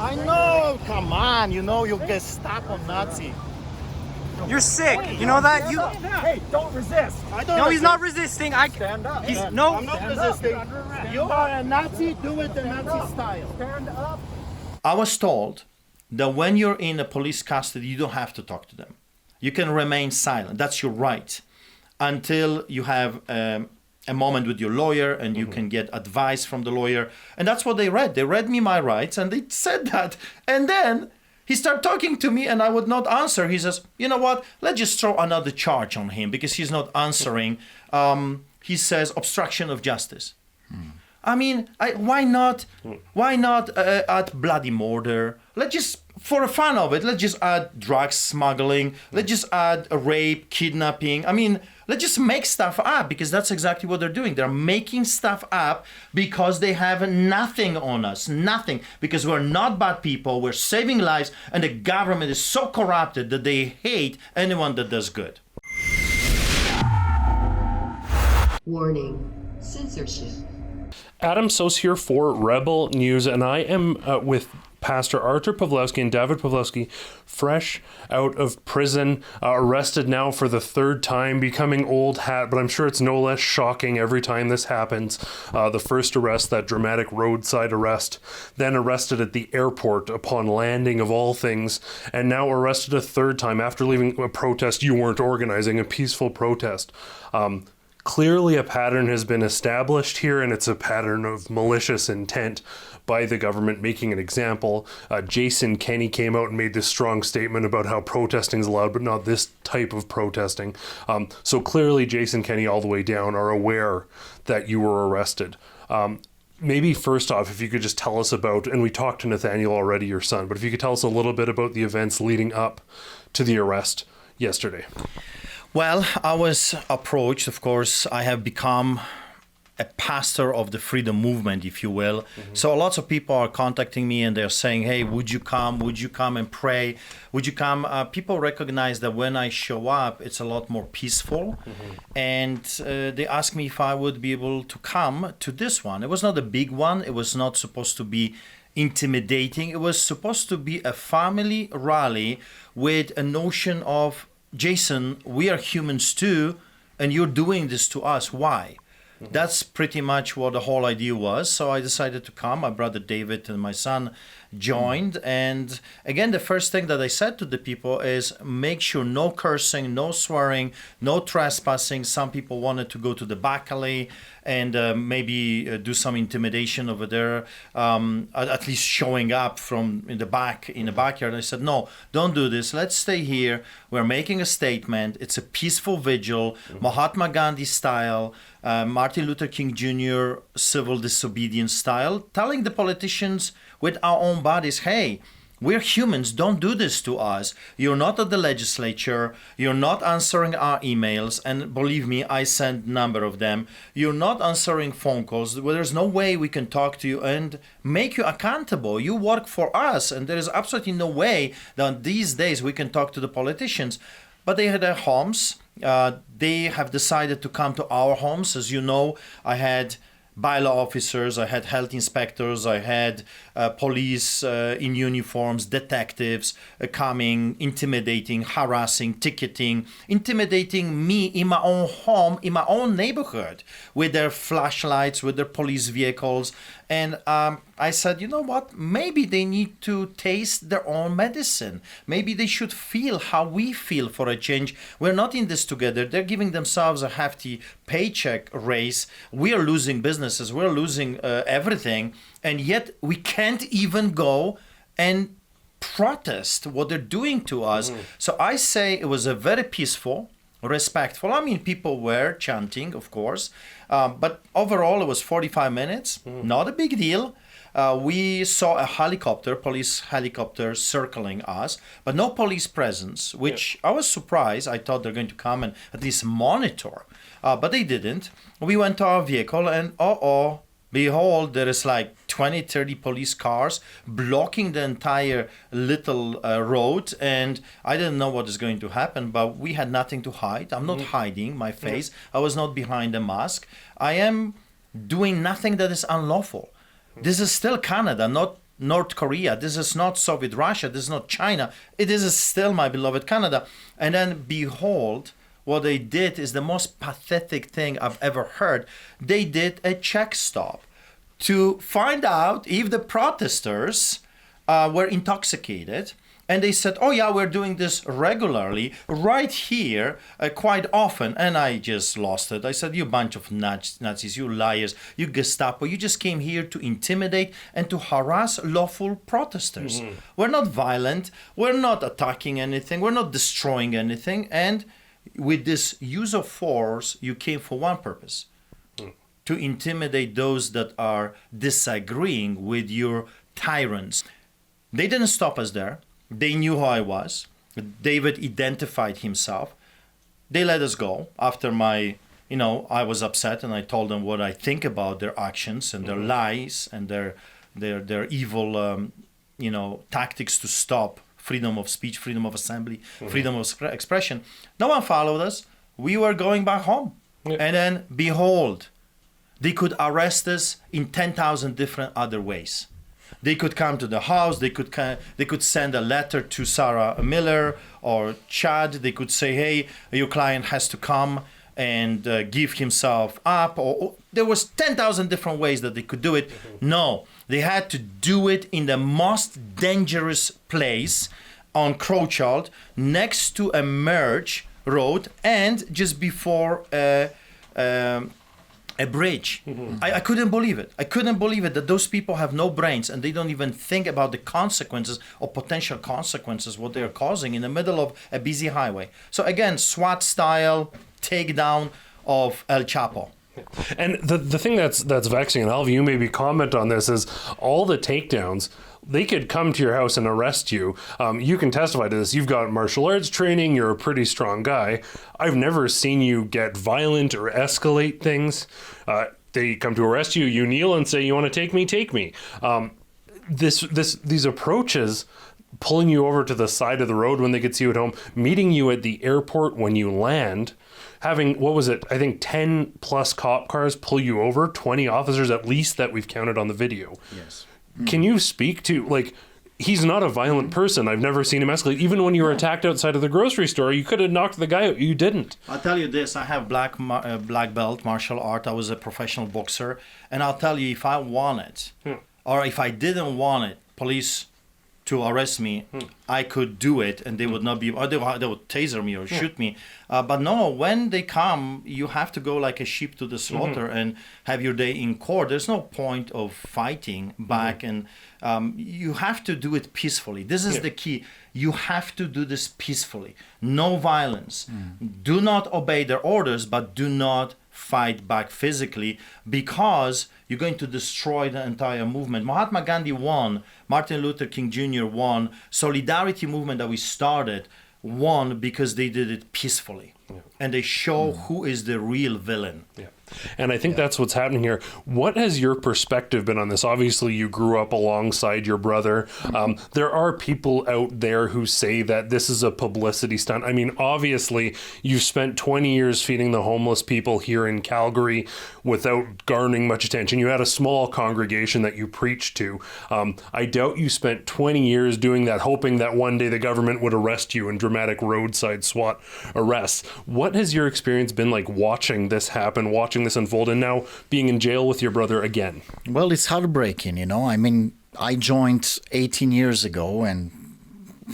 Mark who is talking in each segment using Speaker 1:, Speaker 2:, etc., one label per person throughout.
Speaker 1: I know, come on, you'll get stuck on Nazi.
Speaker 2: You're sick. You know that? You.
Speaker 3: Hey, don't resist.
Speaker 1: I don't
Speaker 2: No, he's not resisting.
Speaker 3: Stand up.
Speaker 2: He's
Speaker 1: I'm
Speaker 2: no.
Speaker 1: not resisting. You are a Nazi, do it the Nazi style.
Speaker 3: Stand up.
Speaker 1: I was told that when you're in a police custody, you don't have to talk to them. You can remain silent. That's your right until you have a moment with your lawyer and you can get advice from the lawyer. And that's what they read. They read me my rights and they said that. And then he started talking to me and I would not answer. He says, you know what? Let's just throw another charge on him because he's not answering. He says obstruction of justice. I mean, why not? Why not add bloody murder? Let's just, for the fun of it, let's just add drug smuggling. Let's just add rape, kidnapping. I mean, let's just make stuff up because that's exactly what they're doing. They're making stuff up because they have nothing on us, nothing. Because we're not bad people, we're saving lives, and the government is so corrupted that they hate anyone that does good.
Speaker 4: Warning, censorship.
Speaker 5: Adam Sos here for Rebel News, and I am with Pastor Artur Pawlowski and Dawid Pawlowski, fresh out of prison, arrested now for the third time, becoming old hat, but I'm sure it's no less shocking every time this happens. The first arrest, that dramatic roadside arrest, then arrested at the airport upon landing of all things, and now arrested a third time after leaving a protest you weren't organizing, a peaceful protest. Clearly a pattern has been established here, and it's a pattern of malicious intent by the government making an example. Jason Kenney came out and made this strong statement about how protesting is allowed, but not this type of protesting. So clearly Jason Kenney all the way down are aware that you were arrested. Maybe first off, if you could just tell us about, and we talked to Nathaniel already, your son, but if you could tell us a little bit about the events leading up to the arrest yesterday.
Speaker 1: Well, I was approached, of course. I have become a pastor of the freedom movement, if you will. So lots of people are contacting me and they're saying, hey, would you come? Would you come and pray? Would you come? People recognize that when I show up, it's a lot more peaceful. And they asked me if I would be able to come to this one. It was not a big one. It was not supposed to be intimidating. It was supposed to be a family rally with a notion of, Jason, we are humans too, and you're doing this to us. Why? That's pretty much what the whole idea was. So I decided to come. My brother David and my son joined. And again, the first thing that I said to the people is make sure no cursing, no swearing, no trespassing. Some people wanted to go to the back alley and maybe do some intimidation over there, at least showing up from in the backyard. I said, no, don't do this. Let's stay here. We're making a statement. It's a peaceful vigil, Mahatma Gandhi style, Martin Luther King Jr. civil disobedience style, telling the politicians with our own bodies, hey, we're humans, don't do this to us. You're not at the legislature, you're not answering our emails, and believe me, I sent a number of them. You're not answering phone calls, well, there's no way we can talk to you and make you accountable. You work for us, and there is absolutely no way that these days we can talk to the politicians. But they had their homes. They have decided to come to our homes. As you know, I had bylaw officers, I had health inspectors, I had police in uniforms, detectives coming, intimidating, harassing, ticketing, intimidating me in my own home, in my own neighborhood, with their flashlights, with their police vehicles. And I said, you know what, maybe they need to taste their own medicine. Maybe they should feel how we feel for a change. We're not in this together. They're giving themselves a hefty paycheck raise. We are losing businesses. We're losing everything. And yet we can't even go and protest what they're doing to us. So I say it was a very peaceful, respectful. I mean, people were chanting, of course. But overall, it was 45 minutes. Not a big deal. We saw a helicopter, police helicopter circling us, but no police presence, which I was surprised. I thought they're going to come and at least monitor, but they didn't. We went to our vehicle and behold, there is like 20, 30 police cars blocking the entire little road. And I didn't know what is going to happen, but we had nothing to hide. I'm not hiding my face. I was not behind a mask. I am doing nothing that is unlawful. This is still Canada, not North Korea. This is not Soviet Russia. This is not China. It is still my beloved Canada. And then behold, what they did is the most pathetic thing I've ever heard. They did a check stop to find out if the protesters were intoxicated. And they said, oh yeah, we're doing this regularly right here quite often. And I just lost it. I said, you bunch of Nazis, you liars, you Gestapo, you just came here to intimidate and to harass lawful protesters. We're not violent. We're not attacking anything. We're not destroying anything. And with this use of force, you came for one purpose, to intimidate those that are disagreeing with your tyrants. They didn't stop us there. They knew who I was. David identified himself. They let us go after I was upset and I told them what I think about their actions and their lies and their evil, tactics to stop freedom of speech, freedom of assembly, freedom of expression. No one followed us. We were going back home. And then, behold, they could arrest us in 10,000 different other ways. They could come to the house. They could send a letter to Sarah Miller or Chad. They could say, hey, your client has to come and give himself up. Or there was 10,000 different ways that they could do it. No, they had to do it in the most dangerous place on Crowchild, next to a merge road and just before a bridge. I couldn't believe it. I couldn't believe it that those people have no brains and they don't even think about the consequences or potential consequences, what they're causing in the middle of a busy highway. So again, SWAT style takedown of El Chapo.
Speaker 5: And the thing that's vexing, and Alvy, you maybe comment on this, is all the takedowns. They could come to your house and arrest you. You can testify to this. You've got martial arts training. You're a pretty strong guy. I've never seen you get violent or escalate things. They come to arrest you. You kneel and say, "You want to take me? Take me." These approaches, pulling you over to the side of the road when they could see you at home, meeting you at the airport when you land, having, 10 plus cop cars pull you over, 20 officers at least that we've counted on the video.
Speaker 1: Yes.
Speaker 5: Can you speak to, he's not a violent person. I've never seen him escalate. Even when you were attacked outside of the grocery store, you could have knocked the guy out. You didn't.
Speaker 1: I'll tell you this. I have black belt martial art. I was a professional boxer. And I'll tell you, if I wanted, or if I didn't want it, police to arrest me, I could do it, and they would not be, or they would taser me or shoot me. But no, when they come, you have to go like a sheep to the slaughter and have your day in court. There's no point of fighting back, and you have to do it peacefully. This is the key. You have to do this peacefully. No violence. Do not obey their orders, but do not fight back physically, because you're going to destroy the entire movement. Mahatma Gandhi won. Martin Luther King Jr. won. Solidarity movement that we started won because they did it peacefully. And they show who is the real villain.
Speaker 5: And I think that's what's happening here. What has your perspective been on this? Obviously, you grew up alongside your brother. There are people out there who say that this is a publicity stunt. I mean, obviously, you've spent 20 years feeding the homeless people here in Calgary without garnering much attention. You had a small congregation that you preached to. I doubt you spent 20 years doing that, hoping that one day the government would arrest you in dramatic roadside SWAT arrests. What has your experience been like watching this happen, watching this unfold, and now being in jail with your brother again?
Speaker 3: Well, it's heartbreaking, I mean, I joined 18 years ago, and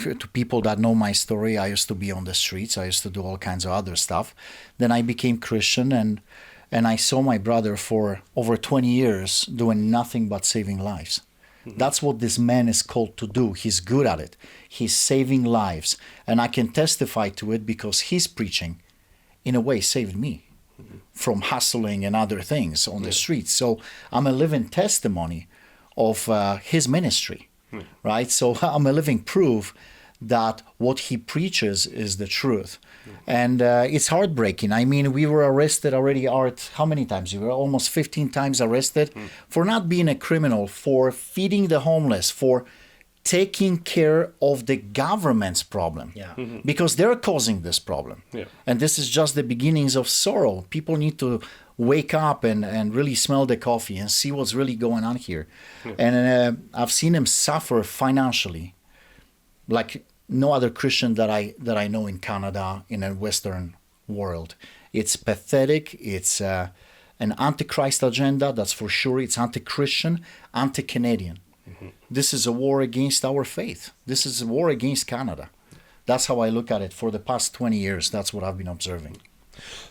Speaker 3: to people that know my story, I used to be on the streets. I used to do all kinds of other stuff. Then I became Christian, and I saw my brother for over 20 years doing nothing but saving lives. That's what this man is called to do. He's good at it. He's saving lives. And I can testify to it because his preaching, in a way, saved me from hustling and other things on the streets. So I'm a living testimony of his ministry, right? So I'm a living proof that what he preaches is the truth. And it's heartbreaking. I mean, we were arrested already, Art, how many times? We were almost 15 times arrested for not being a criminal, for feeding the homeless, for taking care of the government's problem. Because they're causing this problem. And this is just the beginnings of sorrow. People need to wake up and really smell the coffee and see what's really going on here. And I've seen him suffer financially like no other Christian that I know in Canada, in a Western world. It's pathetic. It's an antichrist agenda, that's for sure. It's anti-Christian, anti-Canadian. This is a war against our faith. This is a war against Canada. That's how I look at it. For the past 20 years, that's what I've been observing.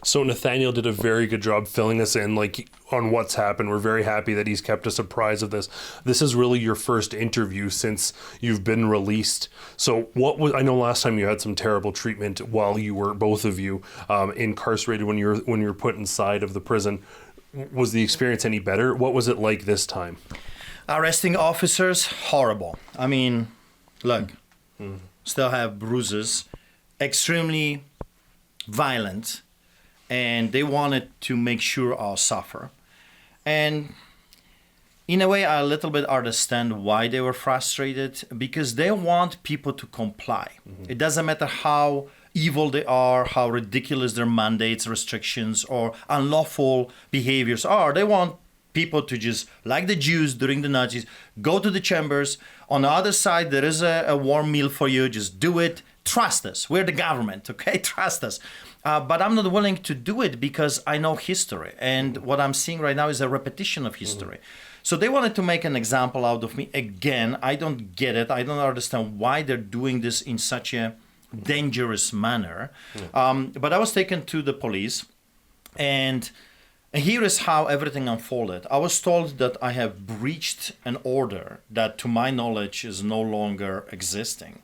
Speaker 5: So Nathaniel did a very good job filling us in on what's happened. We're very happy that he's kept us apprised of this. This is really your first interview since you've been released. So I know last time you had some terrible treatment while you were, both of you, incarcerated when you were put inside of the prison. Was the experience any better? What was it like this time?
Speaker 1: Arresting officers, horrible. I mean, look, still have bruises, extremely violent, and they wanted to make sure I'll suffer. And in a way, I a little bit understand why they were frustrated, because they want people to comply. It doesn't matter how evil they are, how ridiculous their mandates, restrictions, or unlawful behaviors are. They want people to just, like the Jews during the Nazis, go to the chambers. On the other side, there is a warm meal for you. Just do it. Trust us. We're the government, okay? Trust us. But I'm not willing to do it because I know history. And what I'm seeing right now is a repetition of history. So they wanted to make an example out of me. Again, I don't get it. I don't understand why they're doing this in such a dangerous manner. But I was taken to the police, and here is how everything unfolded. I was told that I have breached an order that, to my knowledge, is no longer existing.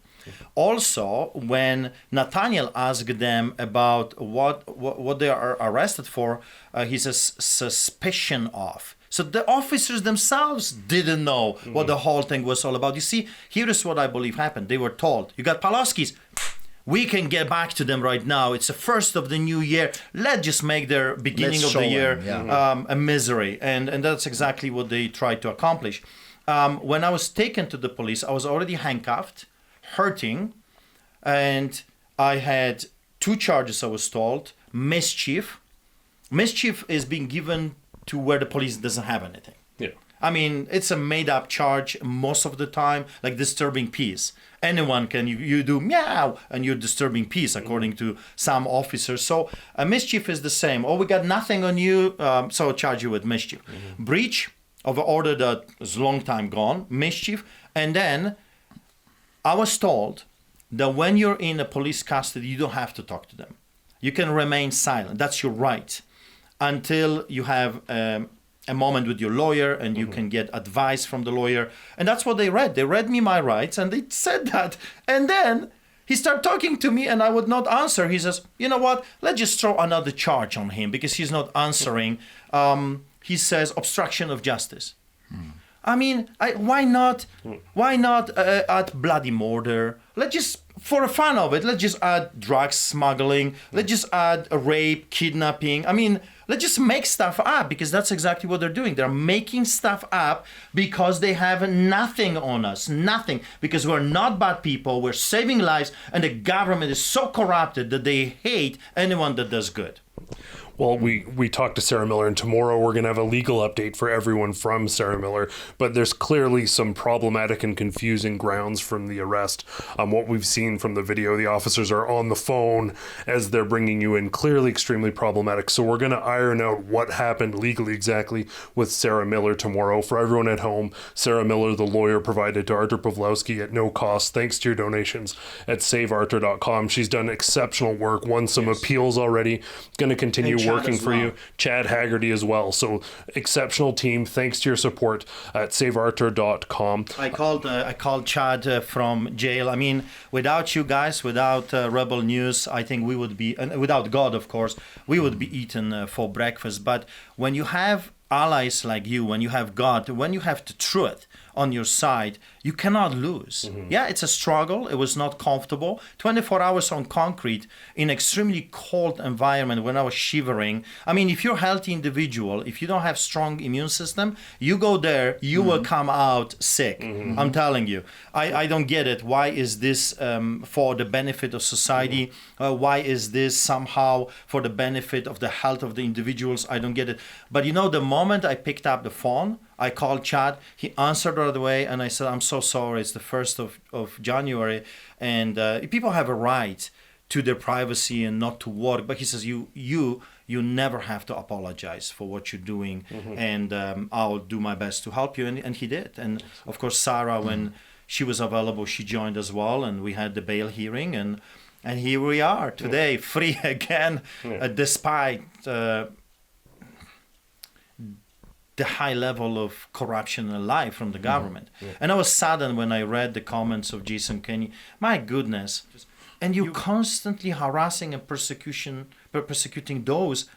Speaker 1: Also, when Nathaniel asked them about what they are arrested for, he says suspicion of. So the officers themselves didn't know what the whole thing was all about. You see, here is what I believe happened. They were told, you got Pawlowskis. We can get back to them right now. It's the first of the new year. Let's just make their beginning of the year a misery. And that's exactly what they tried to accomplish. When I was taken to the police, I was already handcuffed, hurting, and I had 2 charges, I was told. Mischief. Mischief is being given to where the police doesn't have anything. Yeah. I mean, it's a made-up charge most of the time, like disturbing peace. Anyone can, you do meow, and you're disturbing peace, according to some officers. So a mischief is the same. Oh, we got nothing on you, so I'll charge you with mischief. Breach of an order that is a long time gone, mischief. And then I was told that when you're in a police custody, you don't have to talk to them. You can remain silent. That's your right until you have a moment with your lawyer and you can get advice from the lawyer. And that's what they read. They read me my rights and they said that. And then he started talking to me and I would not answer. He says, you know what? Let's just throw another charge on him because he's not answering. He says obstruction of justice. I mean, why not add bloody murder? Let's just, for the fun of it, let's just add drug smuggling. Let's just add rape, kidnapping. I mean, let's just make stuff up because that's exactly what they're doing. They're making stuff up because they have nothing on us, nothing. Because we're not bad people, we're saving lives, and the government is so corrupted that they hate anyone that does good.
Speaker 5: Well, we talked to Sarah Miller, and tomorrow we're going to have a legal update for everyone from Sarah Miller. But there's clearly some problematic and confusing grounds from the arrest. What we've seen from the video, the officers are on the phone as they're bringing you in, clearly extremely problematic. So we're going to iron out what happened legally exactly with Sarah Miller tomorrow. For everyone at home, Sarah Miller, the lawyer provided to Artur Pawlowski at no cost, thanks to your donations at saveartur.com. She's done exceptional work, won some appeals already, going to continue working for you. Chad Haggerty as well. So exceptional team. Thanks to your support at saveartur.com.
Speaker 1: I called Chad from jail. I mean, without you guys, without Rebel News, I think we would be, and without God, of course, we would be eaten for breakfast. But when you have allies like you, when you have God, when you have the truth on your side, you cannot lose. Yeah, it's a struggle. It was not comfortable. 24 hours on concrete in extremely cold environment when I was shivering. I mean, if you're a healthy individual, if you don't have strong immune system, you go there, you will come out sick. I'm telling you. I don't get it. Why is this for the benefit of society? Why is this somehow for the benefit of the health of the individuals? I don't get it. But you know, the moment I picked up the phone, I called Chad, he answered right away, and I said, I'm so sorry, it's the 1st of January, and people have a right to their privacy and not to work. But he says, you never have to apologize for what you're doing, and I'll do my best to help you. And he did. And of course, Sarah, when she was available, she joined as well, and we had the bail hearing, and here we are today, free again, despite the high level of corruption and lie from the government. And I was saddened when I read the comments of Jason Kenney. My goodness. And you're constantly harassing and persecuting those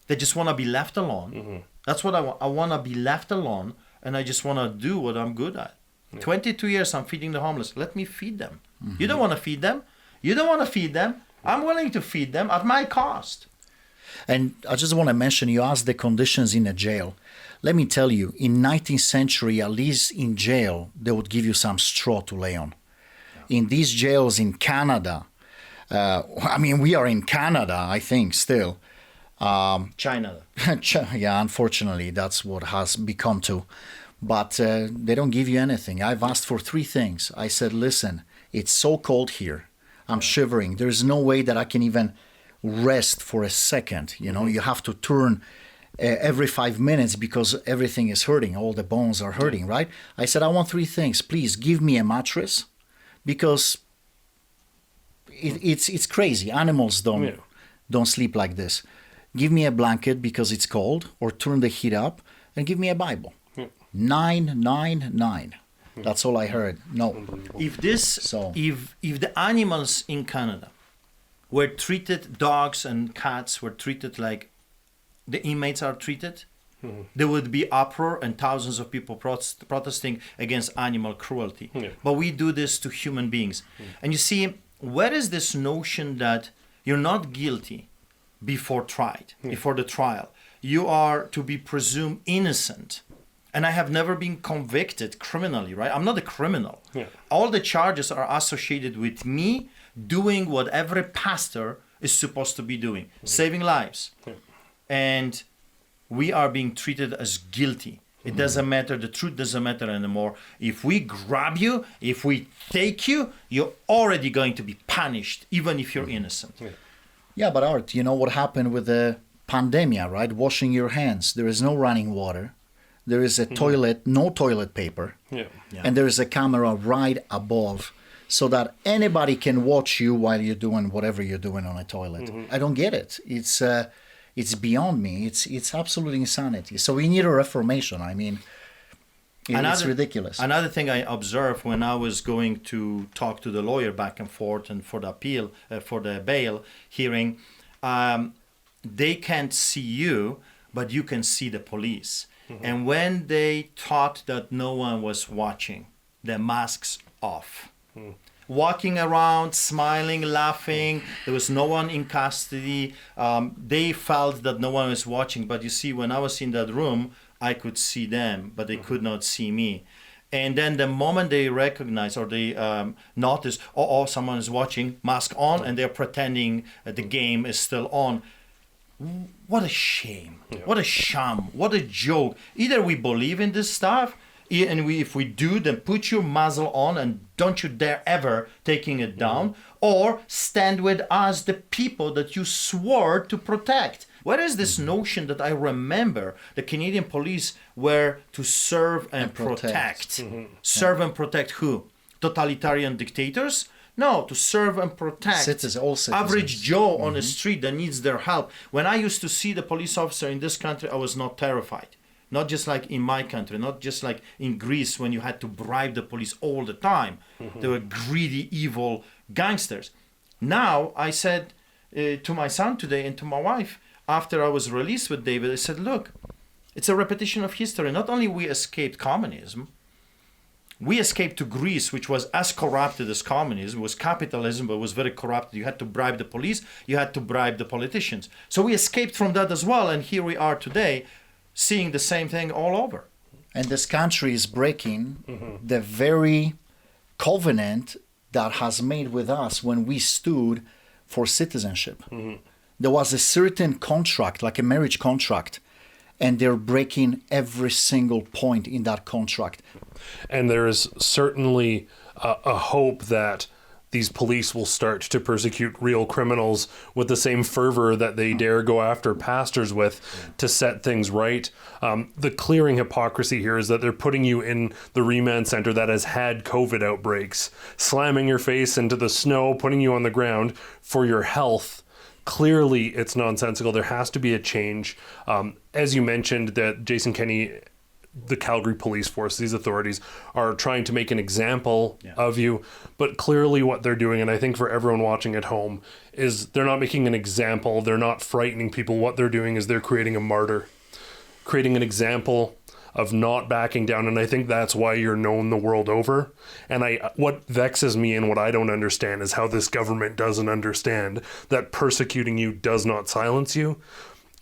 Speaker 1: that just want to be left alone. That's what I want. I want to be left alone, and I just want to do what I'm good at. 22 years I'm feeding the homeless. Let me feed them. You don't want to feed them? You don't want to feed them? I'm willing to feed them at my cost.
Speaker 3: And I just want to mention, you asked the conditions in a jail. Let me tell you, in 19th century, at least in jail, they would give you some straw to lay on. In these jails in Canada, I mean, we are in Canada, I think, still.
Speaker 1: China.
Speaker 3: Yeah, unfortunately, that's what has become to. But they don't give you anything. I've asked for 3 things. I said, listen, it's so cold here. I'm shivering. There's no way that I can even rest for a second. You know, you have to turn every 5 minutes because everything is hurting. All the bones are hurting, right? I said, I want 3 things. Please give me a mattress, because it's crazy. Animals don't sleep like this. Give me a blanket because it's cold, or turn the heat up, and give me a Bible. 999. That's all I heard. No.
Speaker 1: If the animals in Canada were treated, dogs and cats were treated like the inmates are treated, there would be uproar and thousands of people protesting against animal cruelty. But we do this to human beings. And you see, where is this notion that you're not guilty before the trial? You are to be presumed innocent. And I have never been convicted criminally, right? I'm not a criminal. All the charges are associated with me doing what every pastor is supposed to be doing, saving lives. And we are being treated as guilty. It doesn't matter. The truth doesn't matter anymore. If we grab you, if we take you, you're already going to be punished, even if you're innocent.
Speaker 3: Yeah, but Art, you know what happened with the pandemic, right? Washing your hands. There is no running water. There is a toilet, no toilet paper. And there is a camera right above, so that anybody can watch you while you're doing whatever you're doing on a toilet. I don't get it. It's beyond me. It's absolute insanity. So we need a reformation. I mean, it's ridiculous.
Speaker 1: Another thing I observed when I was going to talk to the lawyer back and forth and for the appeal, for the bail hearing, they can't see you, but you can see the police. And when they thought that no one was watching, the masks off. Walking around, smiling, laughing. There was no one in custody. They felt that no one was watching. But you see, when I was in that room, I could see them, but they could not see me. And then the moment they recognize or they notice, someone is watching, mask on, and they're pretending the game is still on. What a shame. What a sham. What a joke. Either we believe in this stuff, and if we do, then put your muzzle on and don't you dare ever taking it down, or stand with us, the people that you swore to protect. Where is this notion that I remember the Canadian police were to serve and protect? Serve and protect who? Totalitarian dictators? No, to serve and protect
Speaker 3: all citizens.
Speaker 1: Average Joe on the street that needs their help. When I used to see the police officer in this country, I was not terrified. Not just like in my country, not just like in Greece when you had to bribe the police all the time. They were greedy, evil gangsters. Now, I said to my son today and to my wife, after I was released with David, I said, look, it's a repetition of history. Not only we escaped communism, We escaped to Greece, which was as corrupted as communism. It was capitalism, but it was very corrupted. You had to bribe the police. You had to bribe the politicians. So we escaped from that as well. And here we are today, seeing the same thing all over.
Speaker 3: And this country is breaking the very covenant that has made with us when we stood for citizenship. There was a certain contract, like a marriage contract, and they're breaking every single point in that contract.
Speaker 5: And there is certainly a hope that these police will start to persecute real criminals with the same fervor that they dare go after pastors with to set things right. The clearing hypocrisy here is that they're putting you in the remand center that has had COVID outbreaks, slamming your face into the snow, putting you on the ground for your health. Clearly, it's nonsensical. There has to be a change. As you mentioned, that Jason Kenney, the Calgary Police Force, these authorities are trying to make an example of you, but clearly what they're doing, and I think for everyone watching at home, is they're not making an example. They're not frightening people. What they're doing is they're creating a martyr, creating an example of not backing down. And I think that's why you're known the world over. And what vexes me and what I don't understand is how this government doesn't understand that persecuting you does not silence you.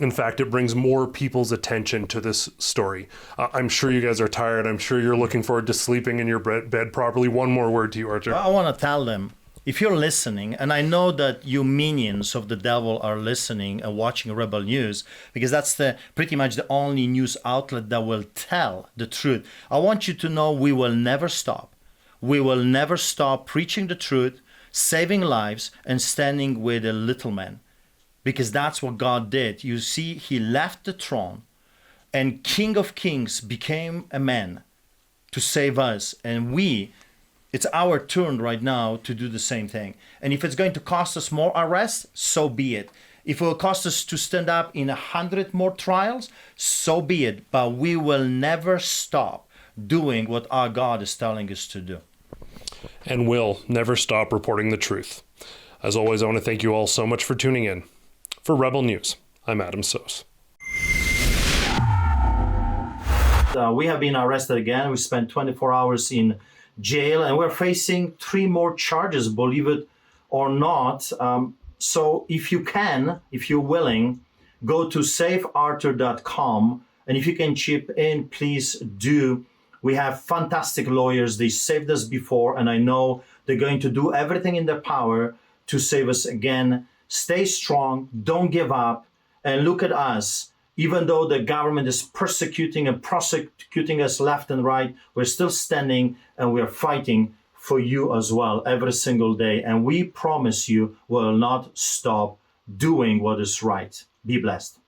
Speaker 5: In fact, it brings more people's attention to this story. I'm sure you guys are tired. I'm sure you're looking forward to sleeping in your bed properly. One more word to you, Artur.
Speaker 1: I want to tell them, if you're listening, and I know that you minions of the devil are listening and watching Rebel News, because that's pretty much the only news outlet that will tell the truth. I want you to know we will never stop. We will never stop preaching the truth, saving lives, and standing with the little man. Because that's what God did. You see, he left the throne and King of Kings became a man to save us. And it's our turn right now to do the same thing. And if it's going to cost us more arrests, so be it. If it will cost us to stand up in 100 more trials, so be it. But we will never stop doing what our God is telling us to do.
Speaker 5: And we'll never stop reporting the truth. As always, I want to thank you all so much for tuning in. For Rebel News, I'm Adam Sos.
Speaker 1: We have been arrested again. We spent 24 hours in jail and we're facing 3 more charges, believe it or not. So if you can, if you're willing, go to saveartur.com. And if you can chip in, please do. We have fantastic lawyers. They saved us before, and I know they're going to do everything in their power to save us again. Stay strong, don't give up, and look at us. Even though the government is persecuting and prosecuting us left and right, we're still standing and we're fighting for you as well every single day. And we promise you we'll not stop doing what is right. Be blessed.